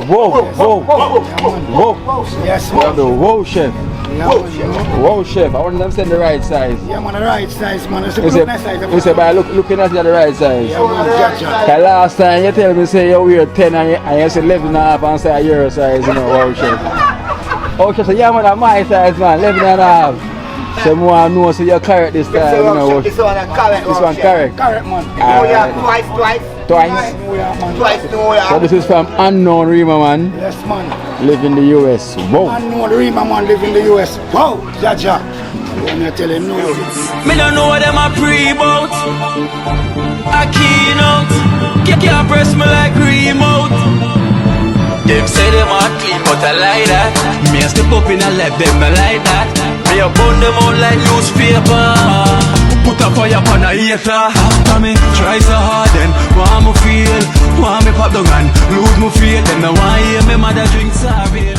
Whoa. Yes, We have the whoa chef. Whoa chef. I want them send the right size. Yeah, man, the right size, man. It's a You good nice size. say by looking at you the right size. Yeah, man, Jaja. The last time you tell me say you wear 10 and you say 11 and a half and say your size, you know, wow chef. Oh chef, so yeah man, that's my size man, 11 and a half. So I want to know so you're correct this time, you know. This one correct. This one correct. Correct, man. Oh yeah, twice. Twice. Twice, no, yeah. So this is from unknown Rima man. Yes, man. Live in the US. Whoa. Unknown Rima man live in the US. Wow, Jaja. Let me tell him no. Me don't know what them a pre-bout. A Kino. Can't press me like remote. Them say them a clean but I like that. Me a step up in a left them I like that. Me a burn them out like newspaper. Put a fire upon a hater. After me try so hard then want me feel. Want me pop down and lose me faith. Them no want hear me mother drink sorry.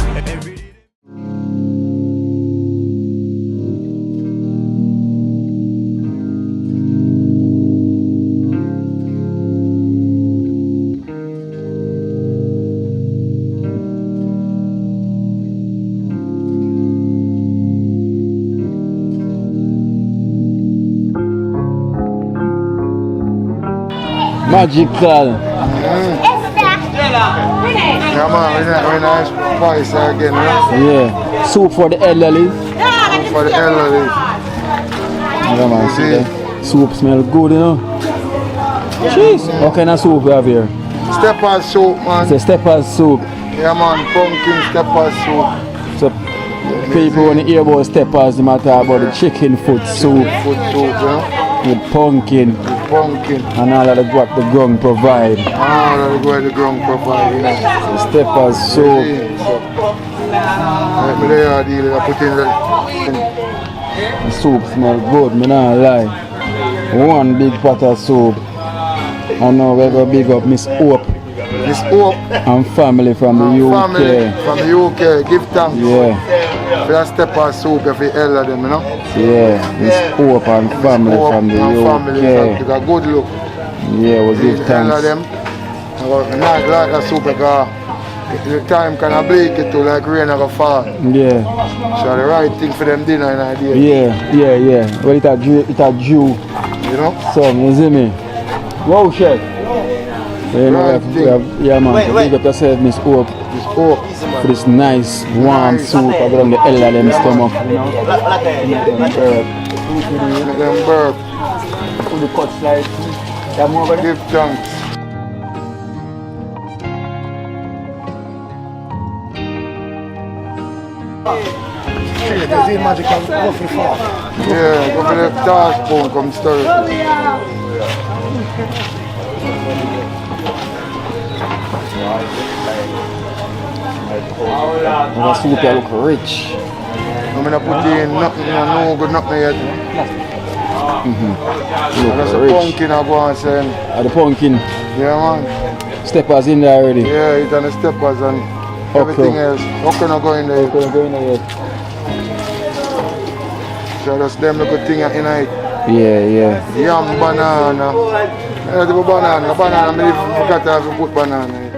Magical. Yeah man, we nice spice again, right? Yeah. Soup for the elderly. For the elderly. Yeah man, see that? Soup smell good, you know. Jeez. What kind of soup we have here? Steppers soup, man. It's a steppers soup. Yeah man, pumpkin steppers soup. So people when they hear about steppers, they matter about the chicken foot soup Food soup, yeah. with pumpkin Pumpkin. and all of the what the ground provide. Ah, that's where the ground provide, you know. The steppers soup. Like me there, deal, I put in the... The soup smell good, me not lie. One big pot of soup. And now we're going to big up Miss Hope Miss Hope and family from the UK. family from the UK, give thanks. Yeah, For that steppers soup, if you elder them, you know. yeah, Miss Hope and family Hope from the and family, UK. it's a good look. Yeah, we give Elder thanks. them. Not like a soup because the time can bleak it to like rain or fall. Yeah, So the right thing for them dinner and idea. yeah. Well, it a Jew, You know? some, you see me? Wow, chef. Yeah, Right yeah, man. Big up yourself, Miss Hope, Miss Hope. for this nice, warm soup. I got on the elder them stomach. You know? Make them burp. Put the cut slice. Yeah, more over there. Give thanks. There's a magical coffee farm. Yeah, go for the tar spoon, come stir it. The soup here look rich. I'm gonna put in nothing, no good nothing yet. That's a Look rich. pumpkin I go and say. The pumpkin. Yeah man. Steppers in there already. Yeah, it's on the steppers and everything else. Okay, not go in there. Okay, go in there yet. So that's them little thing in it. Yeah. Yam, banana. Yeah, the banana. I forgot to put banana in it.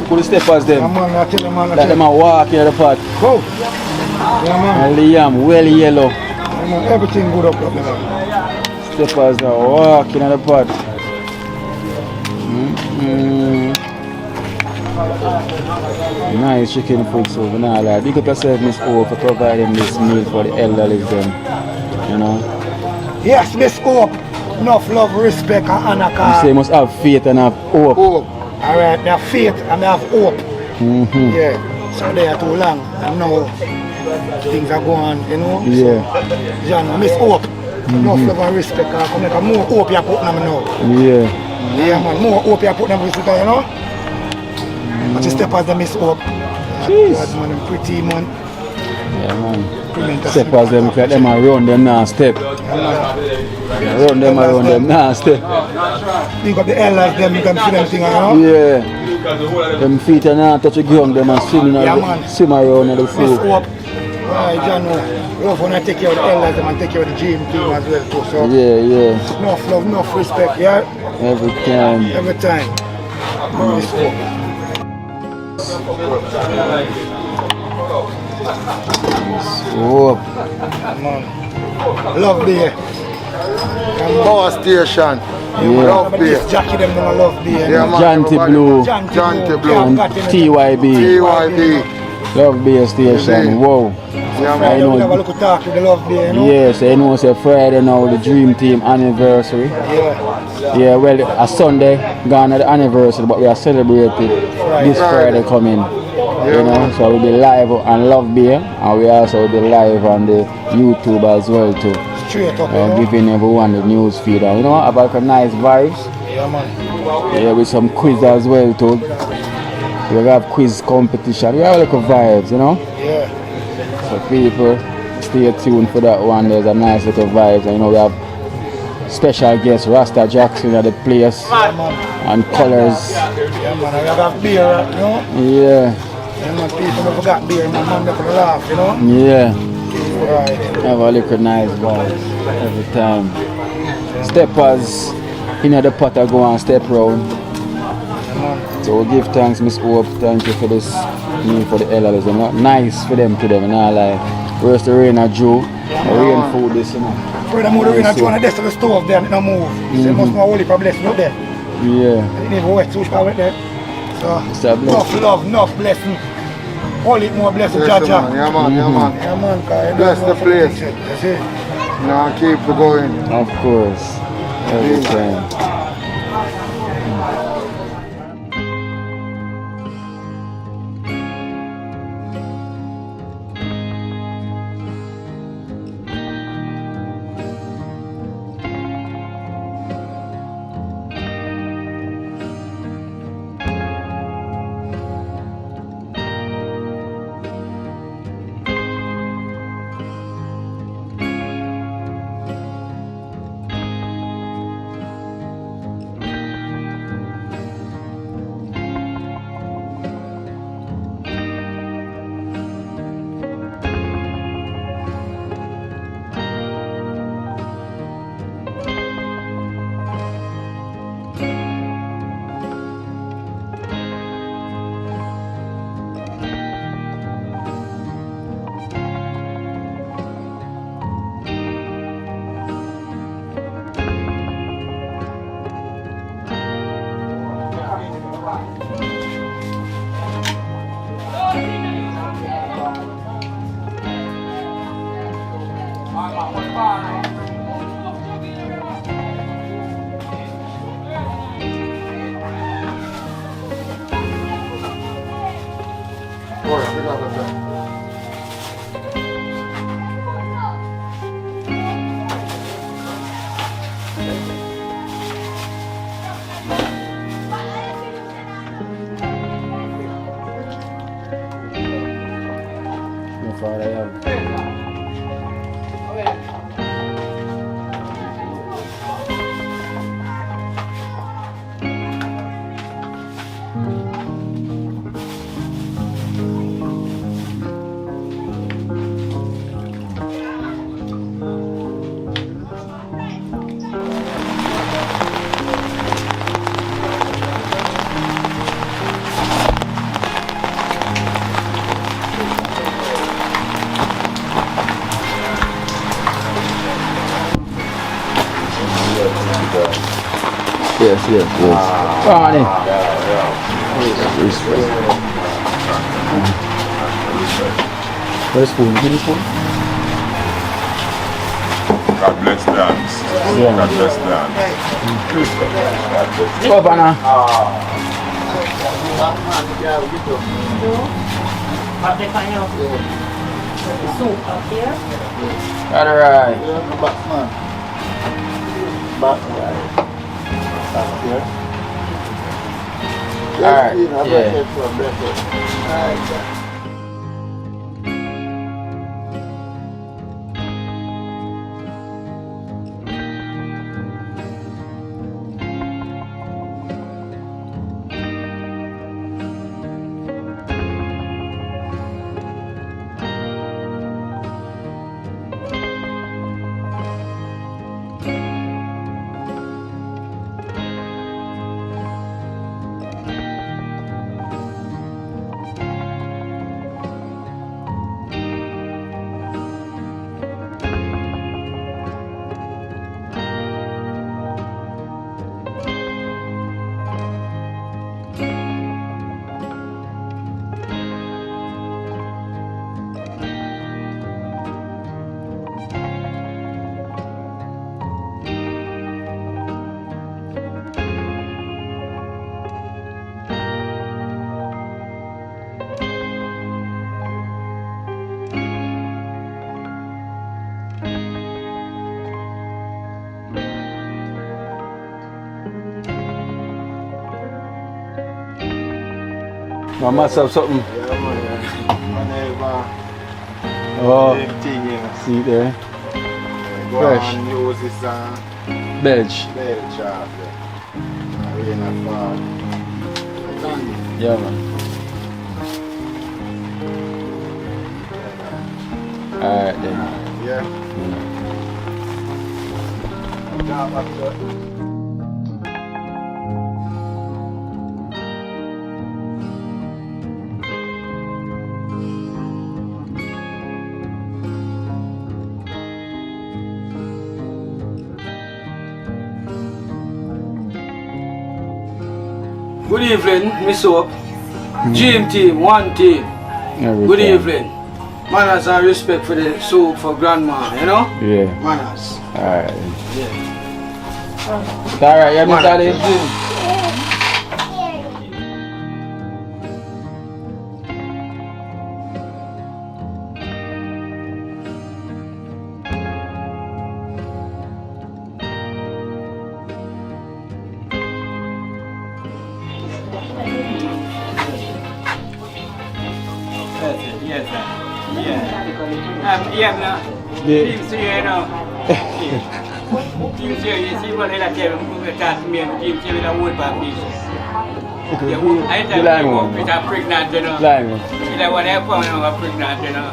Could the steppers them? Yeah, man, I tell them, man, I Like tell them them. a walk in the pot. Go. Yeah, man. And the yam well yellow. Yeah, man. Everything good up there, man. Steppers are walking in the pot. Nice chicken food soup and all that. Big up yourself, Miss O, for providing this meal for the elderly them. You know? Yes, Miss Hope. Enough love, respect, and honor. You say you must have faith and have hope. Hope. Alright, I have faith and I have hope. Yeah. So they are too long. And now things are going, you know. Yeah. John, Miss Hope. Enough love and respect. I come make a more hope you put them now. Yeah. Yeah, man. More hope you put them with you know. But you step as the Miss Hope. Jeez. God, man, I'm pretty, man. Yeah, man. Steppers them, like them around them now step. Around them now step. Think of the elders, them, you can see them thing, you know? Yeah. Them feet are not touch the ground, them and swim around the floor. Right, John, love when I take care of the elders and take care of the gym team as well too. So yeah. Enough love, enough respect, yeah? Every time. Every time. Whoop. Love beer. Power station. Love beer. Jackie them know love beer. Yeah, man. Janty Blue. Janty Blue. And TYB. Love beer station. Whoa. Yeah, man. You have a look talk to the love beer, you know? Yes, I know it's a Friday now, the Dream Team anniversary. Yeah, well, a Sunday, gone at the anniversary, but we are celebrating this Friday coming. You know, so we'll be live on Love Beer, and we also will be live on the YouTube as well too. Straight up, giving everyone the news feed, and you know, about a nice vibes. Yeah, man. Yeah, with some quiz as well too. We have quiz competition. We have like a vibes, you know. Yeah. So people, stay tuned for that one. There's a nice little vibes, and you know we have special guest Rasta Jackson at the place, and colors. Yeah, man. I got beer, you know. Yeah. Yeah, man. People never got beer, man. Never laugh, you know. Yeah. Right. Have a little nice vibes every time. Steppers, you know the pot I go and step round. So we give thanks, Miss Hope. Thank you for this, for the elders. Nice for them to them, you know, like where's the rain at Joe? Rain food this, you know. Furthermore, the rain at Joe and the desk of the stove there, it don't move. So it must be a holy blessing out there. Yeah. It never wet, so it's wet there. So enough love, enough blessing. Holy more blessing, Jaja. Yeah, man. Yeah, man. Bless the place. That's it. Now keep going. Of course. Every time. Yes. Ronnie. Respect. Where's spoon? Give me spoon. God bless dance. Yeah. God bless dance. God bless dance. Go, Banner. Soup up here. All right. Alright, yeah. I must have something. Yeah, man. Oh, Thing, you know. see there. Go Fresh. and use this Bench. bell chart. Rain and fall. Yeah, man. Alright then. Yeah. Good evening, Miss Soap. Dream team, one team. Every Good time. evening. Manners and respect for the soap for grandma, you know? Yeah. Manners. Alright. Yeah. Alright, yeah, Miss Ali. Yes, sir. Yeah. Yeah, Yeah. team C, you know. Team C, you see what they like to start me and team C with a wood back piece. Yeah, I tell Lime you, one. with a pregnant, you know. Lime. See that one I found a pregnant, you know.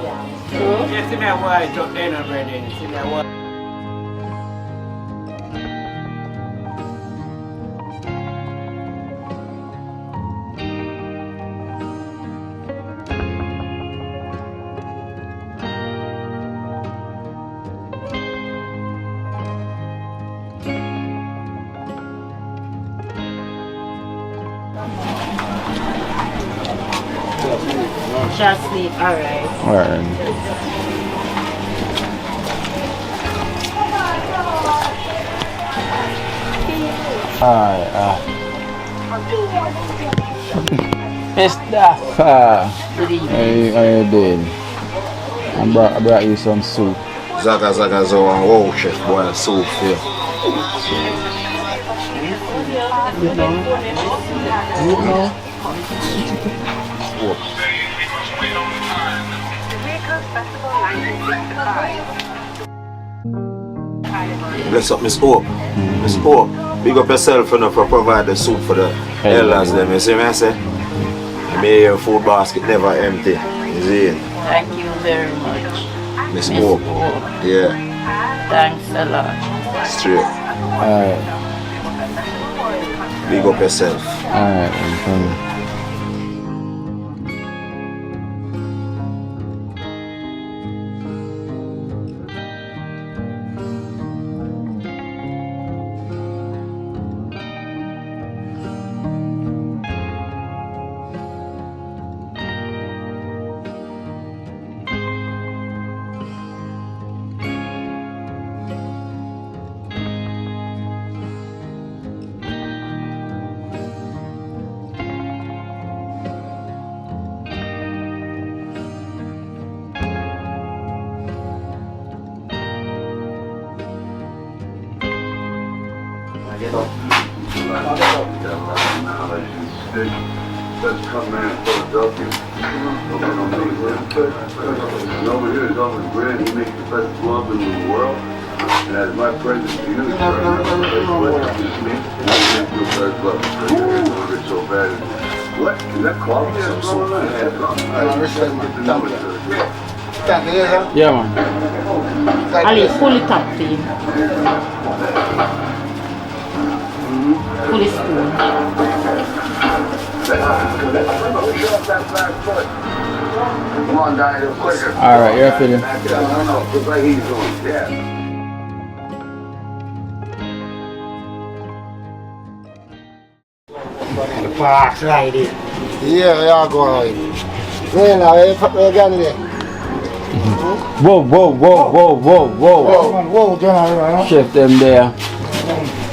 Yes, see that white up there, no bread. See that white. Shall sleep, alright. Alright. Alright. Mustafa. Good evening. How you doing? I brought you some soup. Zaga zo and wow chef boy soup here. Bless up Miss Hope. Miss Hope, big up yourself for provide the soup for the elders them. You see me I say? May your food basket never empty. You see it? Thank you very much. Miss Hope. Yeah, Thanks a lot. straight. Alright. Big up yourself. Alright, I'm coming. That's coming in Philadelphia. And over here is always grand. He makes the best glove in the world. And as my present to you, sir, me, I can't do a better glove because your hair's going to so bad. What? Is that coffee? That's so nice. Yeah, man. Ali, pull it up, please. Pull it spoon. Come on, guy, you're quicker. Alright, you're feeling. No, just like he's doing. Yeah. The park ride it. Yeah, go right. Where now? Where again there? Whoa, whoa, whoa, whoa, whoa, whoa. Whoa, General. Chef them there.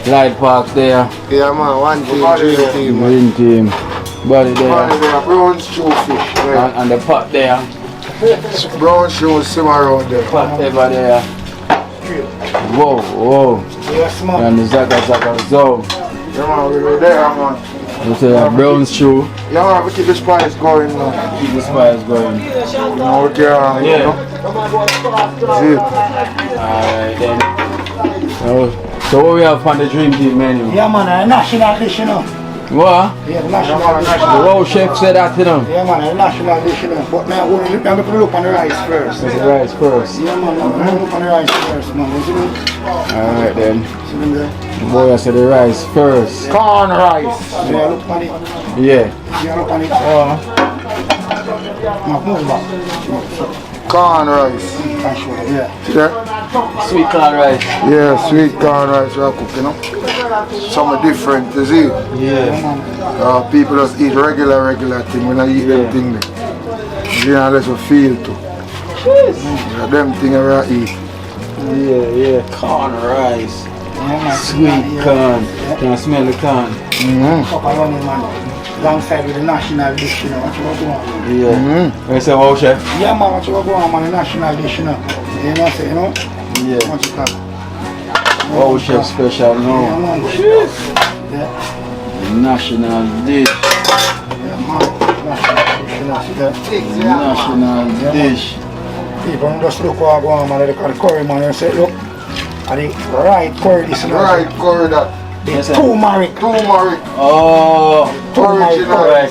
Light Park there. Yeah man, one team, dream team. Green team. Body there. Brown stew fish. And the pot there. Brown stew swim around there. Pot ever there. Whoa, whoa. Yes, man. And the Zaga zone. Yeah man, we were there man. It's a brown stew. Yeah, man, we keep the spice going now. Keep the spice going. Okay, Yeah. See? Alright then. So what we have on the dream team menu? Yeah, man, a national dish, you know. What? Yeah, national dish. The wow chef said that to them. Yeah, man, a national dish, you know. But now I'm going to look on the rice first. That's the rice first. Yeah, man, I'm going to look on the rice first, man. You see me? Alright then. See me there? The boy said the rice first. Corn rice. Yeah, look on it. Yeah. Yeah, look on it. Move back. Corn rice. Yeah. See that? Sweet corn rice. Yeah, sweet corn rice we are cooking up. Something different, you see? Yeah. People just eat regular thing when I eat them thing. You know, that's what feel too. Yeah, them thing I eat. Yeah. Corn rice. Sweet corn. Can I smell the corn? Cup of running, man. Alongside with the national dish, you know. What you going on? Yeah. You say wow chef? Yeah, man, what you going on, man? The national dish, you know. You know what I'm saying, you know? Yeah. What you call? Wow chef special Yeah, no. man. Yeah. National dish. Yeah, man. National dish, you know. National dish. People just look what I go on, man. They look at the curry, man. You say, look. At the right curry, this, you know. Right, curry that. The turmeric. Turmeric. Oh. Original.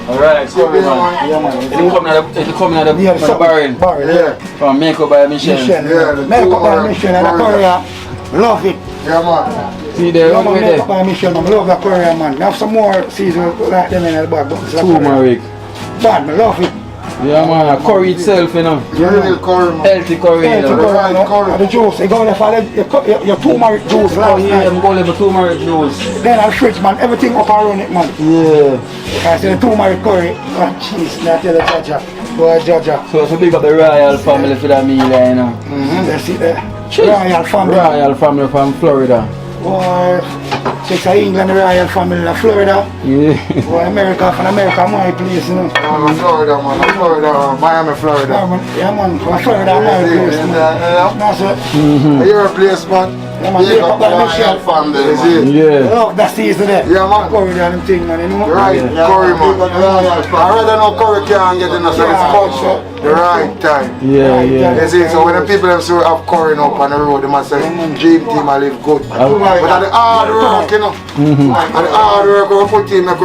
Alright, sorry man. Yeah, man. It come in at the barrel. Barrel, yeah. From Makeup by Michelle. Michelle, Yeah, the Makeup by turmeric. Michelle and the curry, love it. Yeah, man. See there, Yeah, over man, there. Makeup by Michelle, man. Love that curry, man. I have some more season like them in the bag, but it's like Turmeric. bad, man. Love it. Yeah man, curry itself, you know. Real curry, man. Healthy curry, you Healthy know. curry, right no? curry. And the juice, you go there for your turmeric juice Oh last yeah, I'm night. going to turmeric juice. Then I'll fridge, man. Everything up and run it, man. Yeah. I say the turmeric curry. Oh, jeez, now tell the Jaja. Boy, Jaja. So big up the royal family for that meal, you know. That's it there. Royal family. Royal family from Florida. Boy, six of England, Royal family in Florida. Yeah. Boy, America, from America, my place, you know. I'm Florida, man. I'm Florida, Miami, Florida. Yeah, man, from Florida, my place, man. That's it. You're a place, man. Yeah, man, Big Makeup up by the Michelle. Royal family, you see? Yeah. Love that season there. Yeah, man. Curry and them thing, man, you know. Right, curry, man. I rather know curry can get in a service coach the right time. Yeah, yeah. You see, so when the people them say have curry up on the road, they must say, dream team I live good. But at the hard work, you know, at the hard work we put in, make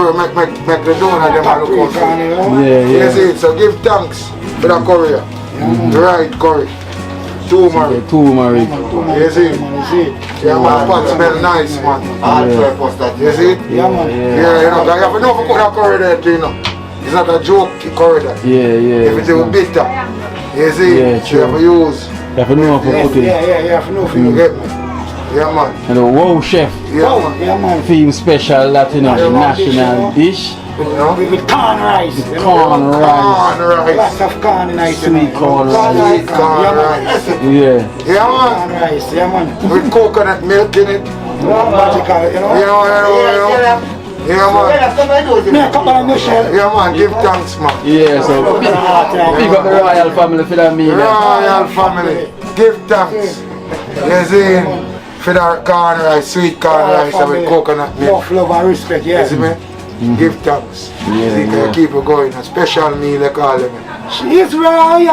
the donor them look out for. Yeah, You yeah. see, so give thanks for the curry. The right curry. Turmeric. Turmeric. You see? Yeah, man, pot smell nice, man. You see? Yeah, man. Yeah, you know, you have to know if you put that curry there, you know. It's not a joke curry there. Yeah, yeah. If it's bitter, you see, Yeah, you true. have to use. You have to know how to put it. Yeah, for no You feel. get me? Yeah, man. And the wow chef Yeah, man. Yeah, man. theme special that you know, Yeah, man. national dish. You know? With corn rice. you know. Corn rice. Corn rice. Lots of corn in it. Sweet corn rice. Sweet corn Yeah, man. rice. Yeah. Yeah, man. Corn rice, yeah, man. With coconut milk in it. Magical, you know. You know. Yeah, man. Makeup by Michelle. Yeah, man. Give thanks, man. Yeah, so big up the royal family for that meal. Royal family. Give thanks. You see? For that corn rice, sweet corn rice with coconut milk. Love, love and respect, You yeah. see me? Give thanks. Yeah, See, yeah. keep it going. A special meal, they call them. She's royal.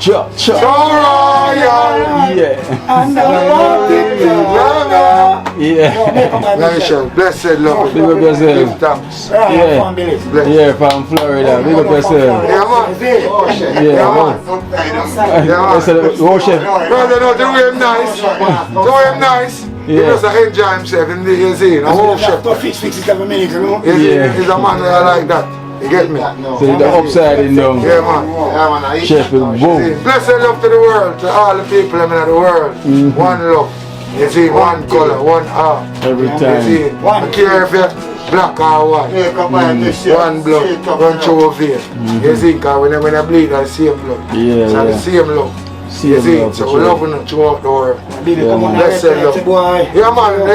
Cha. So royal. Yeah. And I want it to Yeah. Michelle, blessed love. Big up yourself. Give thanks. Royal Yeah. family. Bless. Yeah, from Florida. Big up yourself. Yeah, man. Yeah, Yeah, man. man. Yeah, That's a wow chef. Brother, no, do him nice. Do him nice. He Yeah. just enjoy himself in the easy. A whole chef. Fix it every minute, you know. Yeah. He's a man that I like that. You get me? So the upside in down. Yeah, man. Chef is boom. Blessed love to the world, to all the people in the world. One love. You see, one color, one heart. Every You time. see, I care if you're black or white. One blood, one true vein. You see, because when I bleed, I see blood. Yeah, So the yeah. same love. See You him see, love so for we sure. love them throughout the world. Baby, come on, Blessed love. boy. Yeah,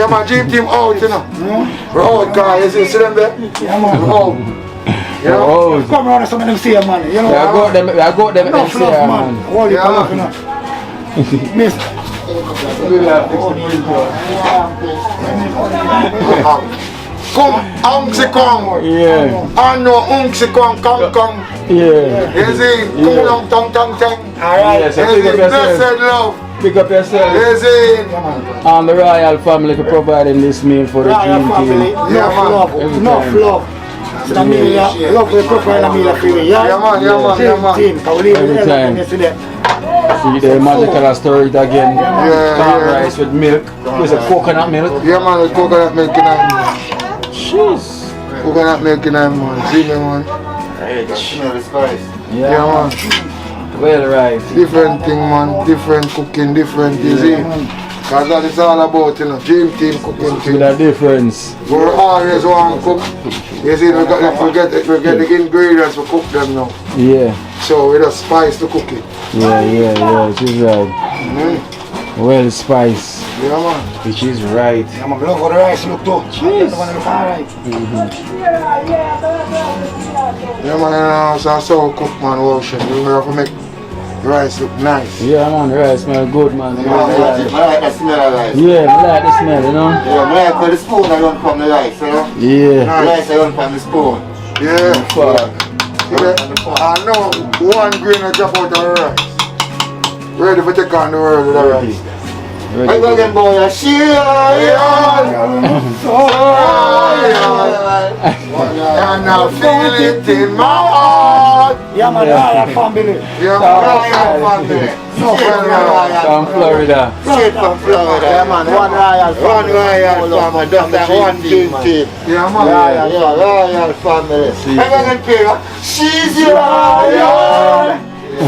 man, dream team out, you know. We're out, guys. You see them there? Yeah, man. We're out. You know? Oh, Come around and some of them see a man, you know. I got them Enough love, NCR, man. man. All you Yeah, can love, man. you know. Miss. come, unksy come. Yeah. I know unksy come. Yeah. You see, come along, tongue. Alright. Yes, You see, blessed love. Pick up yourself. You see. And the royal family for providing this meal for the Royal dream family, team. enough love. So the meal, love will provide a meal for you. Yeah, man. Team, can we leave Every it time. yesterday? See the man they can stir it again. Palm Yeah. rice with milk. With a coconut milk. Yeah, man, with coconut milk in them. Jeez. Coconut milk in them, man. See me, man. Yeah, man. Well right. Different thing, man. Different cooking, different disease. Because that is all about, you know, dream team cooking With thing. a difference. We always want to cook. You see, we get the ingredients, we cook them now. Yeah. So we just spice to cook it. Yeah. Which is right. Well spiced. Yeah, man. Which is right. I'm going to love how the rice look too. Cheese. Alright. Yeah, man, so that's how we cook, man, ocean. We have to make the rice look nice. Yeah man, the rice smell good man. I like the smell of rice. Yeah, I like the smell, you know? Yeah, I like the spoon I run from the rice, you know? Yeah. The rice I run from the spoon. Yeah. Fuck. I know one grain of drop out of the rice. Ready for take on the world with the rice. I go get boy a shield. And I feel it in my heart. Yeah, man, royal family. Yeah, man, From Florida. Straight from Florida. Yeah, man, one royal family. One royal family, just like one dream team. Yeah, man. Yeah, royal family. See. I go get pair. She's royal.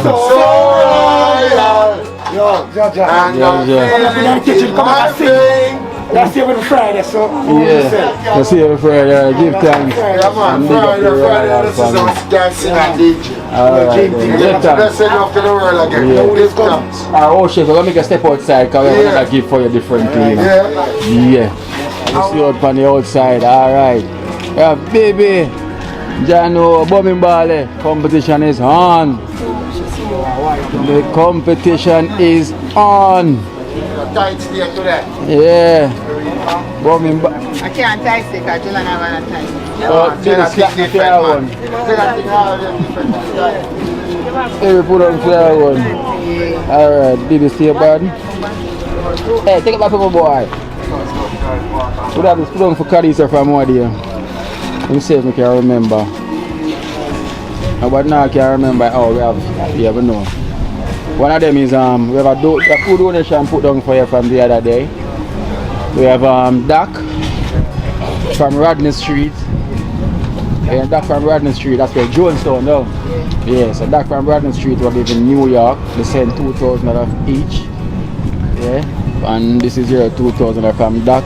So royal. Yo, Georgia. And I Yeah. feel it in my veins. That's even Friday, so. Yeah. Let's see you Friday. Give thanks. Yeah, man, And big up the Friday, royal this is family. us dancing and DJ. Alright then. Give thanks. Let's send off to the world again. Yeah. This comes. Oh shit, we're gonna make a step outside because we're Yeah. gonna give for you different thing, you know? Yeah. Yeah. You see out on the outside, alright. Yeah, baby. Jano, bombing ball, competition is on. The competition is on. Tight stay to that. Yeah. Bombing ball. I can't taste it because you don't have a taste. Oh, this is the fair one. Hey, we put on fair one. Alright, did you see a bad? Hey, take it back from my boy. Put that put on for Carissa from what here. Let me see if I can remember. But now I can't remember. Oh, we have no. One of them is we have a food donation put down for you from the other day. We have Doc from Rodney Street. Yeah, Doc from Rodney Street, that's where Jonestown now. Yeah, so Doc from Rodney Street will live in New York. They send $2,000 each. Yeah. And this is your $2,000 from Doc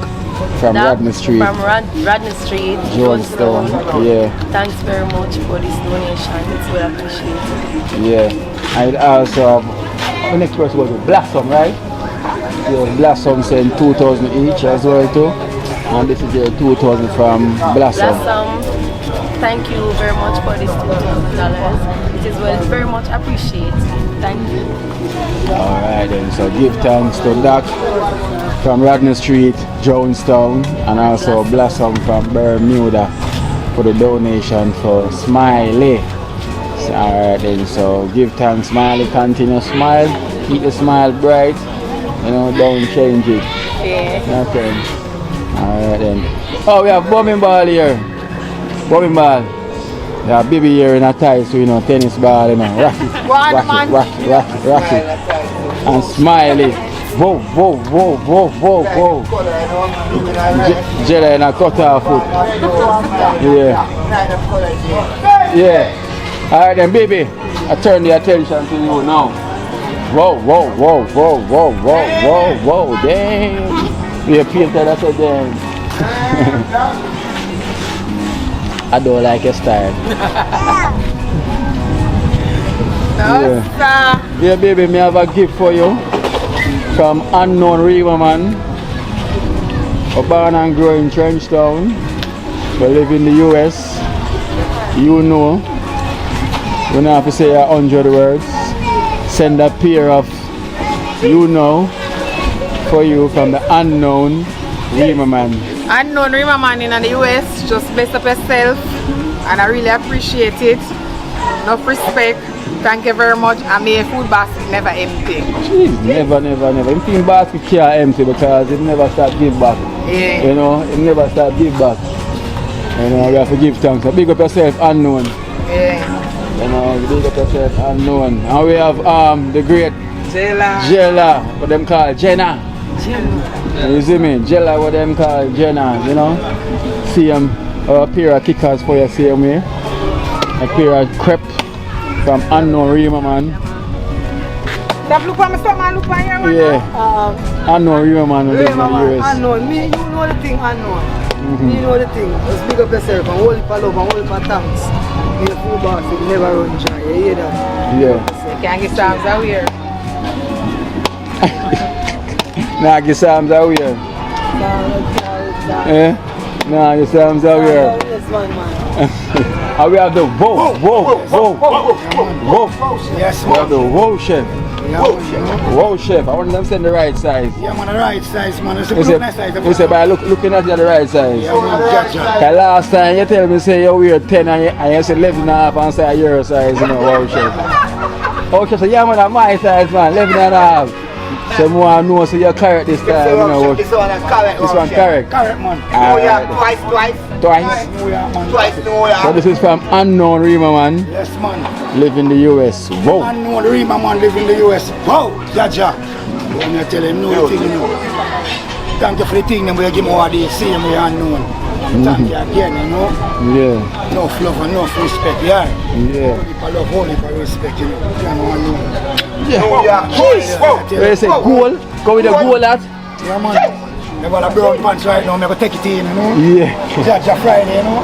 from Rodney Street. From Rodney Street, Jonestown. Yeah. Thanks very much for this donation. It's well appreciated. Yeah. And also the next person was Blossom, right? Yeah, Blossom sent 2,000 each as well too. And this is your 2,000 from Blossom. Thank you very much for this $2,000. It is well very much appreciated. Thank you. Alright then, so give thanks to Doc from Rodney Street, Jonestown, and also Blossom from Bermuda for the donation for Smiley. So, alright then, so give thanks Smiley, continue smile, keep the smile bright, you know, don't change it. Yeah. Okay. Alright then. Oh, we have bombing ball here. Bombing ball. Yeah, baby here in a tie, so you know, tennis ball, you know, rock it. And Smiley. Whoa. Jelly in a cut off foot. Yeah. Alright then, baby. I turn the attention to you now. Whoa. Damn. We painted that damn. I don't like your style. Yeah, baby, me have a gift for you from Unknown Riverman. Born and grown in TrenchTown. We live in the US. You know. You don't have to say 100 words. Send a pair of you know for you from the Unknown Rima man. Unknown Rima man in the US, just bless up yourself and I really appreciate it. Enough respect. Thank you very much and may your food basket never empty. Jeez, never. Him basket can't empty because it never start give back. Yeah. You know, it never start give back. You know, we have to give thanks. So big up yourself, Unknown. Yeah. You know, big up yourself, Unknown. And we have the great Jella, what them call Jenna. You see me? Jella, what them call Jenna, you know. See a pair of kickers for you, see me. A pair of crepe from Unknown Rima man. That look at my stomach, look at your man. Yeah. Unknown Rima man who live in the US. Unknown, me, you know the thing, Unknown. You know the thing. Just big up yourself and hold it for love and hold it for thanks. Be a food basket, never run dry. You hear that? Yeah. So you can't get Psalms out here. Nah, get Psalms out here. Eh? Nah, get Psalms out here. Yes, man. And we have the Whoa. Yes, we have the Whoa chef. Whoa chef. I want them to send the right size. Yeah, man, the right size, man. It's a You nice size. say by looking at you the right size. Yeah, man, gotcha. The last time you tell me say you wear 10 and you say 11 and a half and say your size, you know, Whoa chef. Okay, so yeah man, that's my size man, 11 and a half. So more know so you're correct this time, you know. This one is correct. This one correct. Correct, man. Oh yeah, twice. Twice. No, yeah, man. Twice, no, yeah. So this is from Unknown Rima man. Yes, man. Live in the US. Whoa. Unknown Rima man live in the US. Wow, Jaja. When you tell him no thing, you know. Thank you for the thing, then we give him all the same way Unknown. Thank you again, you know. Yeah. Enough love and enough respect, yeah. Yeah. Only for love, only for respect, you know. You know, Unknown. Yeah. Where you say goal? Go with the goal at? Yeah, man. They got a brown pants right now, I'm going to take it in, you know. Yeah. Jaja Friday, you know.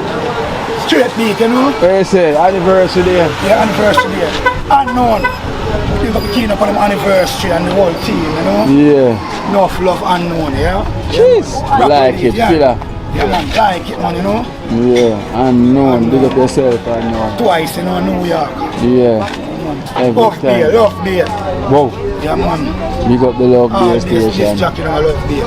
Straight beat, you know. Where you say anniversary there? Yeah, anniversary there. Unknown. Big up Kino for them anniversary and the whole team, you know. Yeah. Enough love Unknown, yeah. Jeez. Like it, yeah. feel Yeah, man, like it, man, you know. Yeah, Unknown. Big up yourself, Unknown. Twice, you know, New York. Yeah. Every Love time. beer, love beer. Whoa. Yeah, man. Big up the Love Beer This station. jacket, I love beer.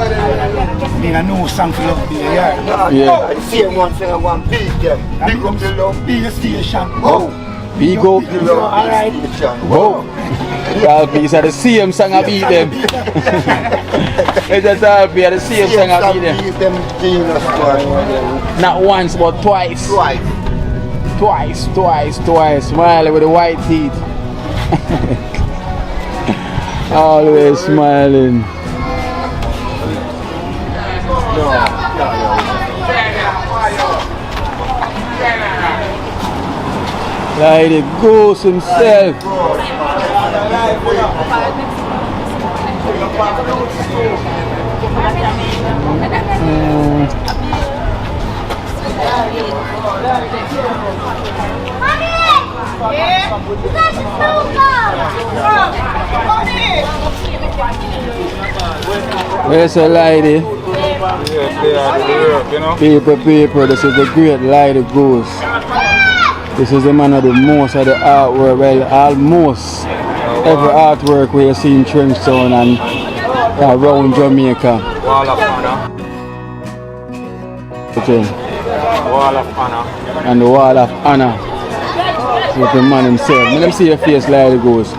Being a new song for love beer, yeah. Yeah. I see one thing I want big them. Big up the love beer station. Whoa. Big up. All right. Whoa. Y'all please are the same song I beat them. It's just all be the same song I beat them. Not once but twice. Twice. Marley with the white teeth. Always smiling. Like the ghost himself. There's a lady. Paper, this is the great lady ghost. This is the man of the most of the artwork, well, almost every artwork we see in TrenchTown and around Jamaica. Wall of Honor. Okay. Wall of Honor. And the Wall of Honor. With the man himself. Let me see your face like it goes.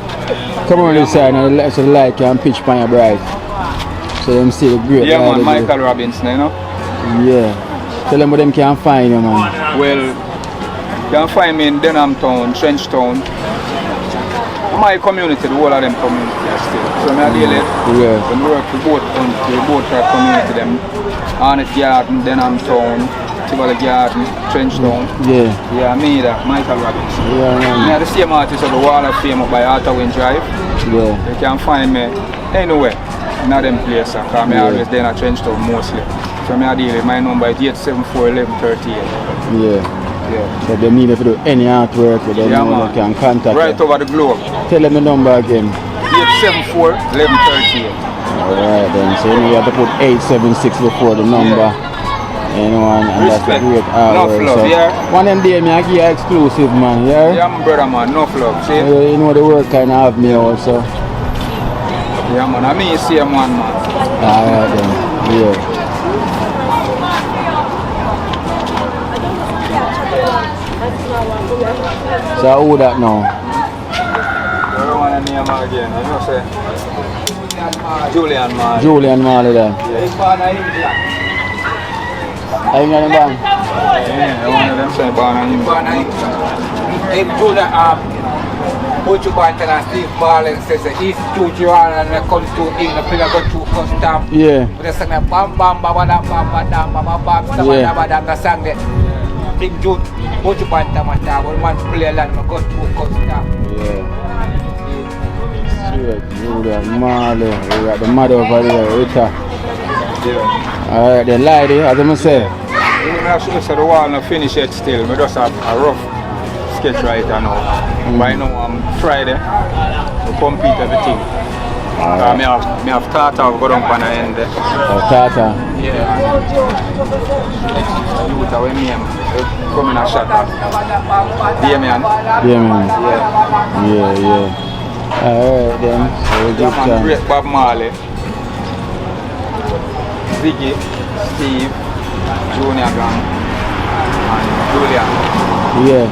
Come on this side and let the light can pitch on your bride. So them see the great. Yeah man, Michael Robinson, you know? Yeah. Tell them what them can find you, man. Well, you can find me in Denham Town, TrenchTown. My community, the whole of them community still. So I deal it. Yeah. When we work with both our community, them Arnett Garden, Denham Town, Tivoli Garden, TrenchTown. Yeah. Yeah, me that, Michael Robinson. Yeah, man. Me are the same artist of the Wall of Fame up by Arthurwin Drive. Yeah. You can find me anywhere. Not them places, because I always there at TrenchTown mostly. So I deal with my number is 874-1138. Yeah. Yeah. So they need to do any artwork with them, Yeah, they can contact right you. over the globe. Tell them the number again. 874-1138. Alright then, so you have to put 876 before the number. You know, and that's a great artwork. Enough love, so yeah. One of them day, I give you exclusive, man, yeah? Yeah, my brother, man, enough love, see? You know the work kind of have me also. Yeah, man, I mean, see a man, man. Alright then, yeah. So who that now? I don't want to name her again. You know, say Julian Marley. Julian Marley then. England bang. Yeah, one of them say born in England. If Julian put you back and Steve Marley says he's too Julian and comes to England, people go to custom. Yeah. But they sing that bam bam bam bam bam bam bam bam bam the song that Big Jude put you back and one play land go to custom. Yeah. Sweet, Julian Marley. We got the mother over there, Rita. Yeah. Alright, the lady, as I say. Yeah, I should say the wall not finished yet still. We just have a rough sketch right now. Right now, Friday, we complete everything. I have Tata go down on the end. Tata? Yeah. Youth away me come in a shot. Yeah, man. Yeah, man. Yeah. Alright then, so we give man, great Bob Marley, Ziggy, Steve, Junior Gang, and Julian. Yeah.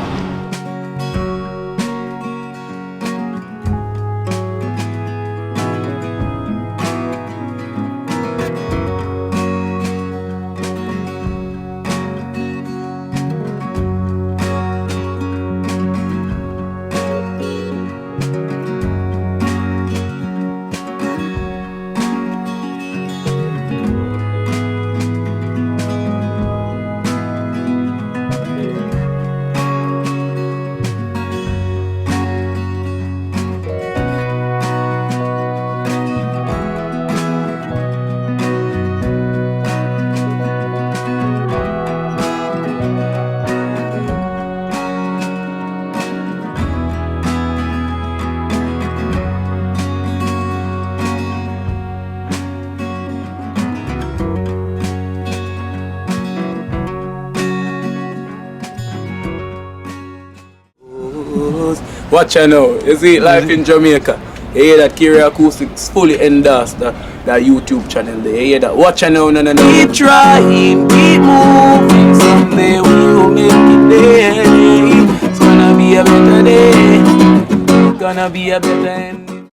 Watch out now, you see life in Jamaica. You hear that Kiri Acoustics fully endorsed that YouTube channel there. You hear that? Watch out now, no. Keep trying, keep moving. Someday we will make it there. It's gonna be a better day. Gonna be a better end.